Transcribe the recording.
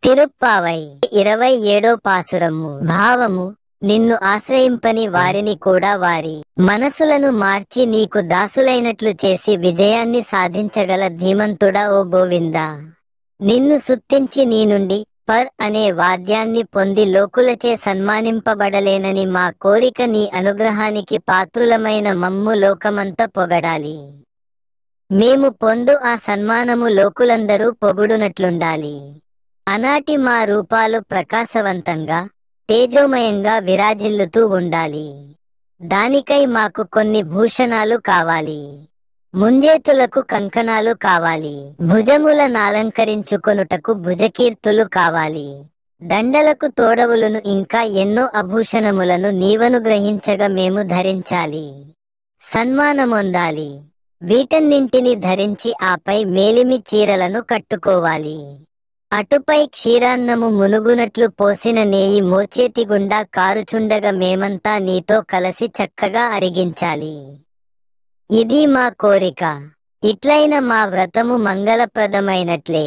తిరుప్పావై 27 పాసురము. భావము: నిన్ను ఆశ్రయింపని వారిని కూడా వారి మనసులను మార్చి నీకు దాసులైనట్లు చేసి విజయాన్ని సాధించగల ధీమంతుడా ఓ గోవిందా! నిన్ను స్తుతించి నీ నుండి పర్ అనే వాద్యాన్ని పొంది లోకులచే సన్మానింపబడలేనని మా కోరిక. నీ అనుగ్రహానికి పాత్రులమైన మమ్ము లోకమంతా పొగడాలి. మేము పొందు ఆ సన్మానము లోకులందరూ పొగుడునట్లుండాలి. ఆనాటి మా రూపాలు ప్రకాశవంతంగా తేజోమయంగా విరాజిల్లుతూ ఉండాలి. దానికై మాకు కొన్ని భూషణాలు కావాలి. ముంజేతులకు కంకణాలు కావాలి. భుజములనాలంకరించుకొనుటకు భుజకీర్తులు కావాలి. దండలకు తోడవులను ఇంకా ఎన్నో ఆభూషణములను నీవనుగ్రహించగా మేము ధరించాలి. సన్మానమొందాలి. వీటన్నింటిని ధరించి ఆపై మేలిమి చీరలను కట్టుకోవాలి. అటుపై క్షీరాన్నము మునుగునట్లు పోసిన నేయి మోచేతి గుండా కారుచుండగా మేమంతా నీతో కలసి చక్కగా అరిగించాలి. ఇది మా కోరిక. ఇట్లైన మా వ్రతము మంగళప్రదమైనట్లే.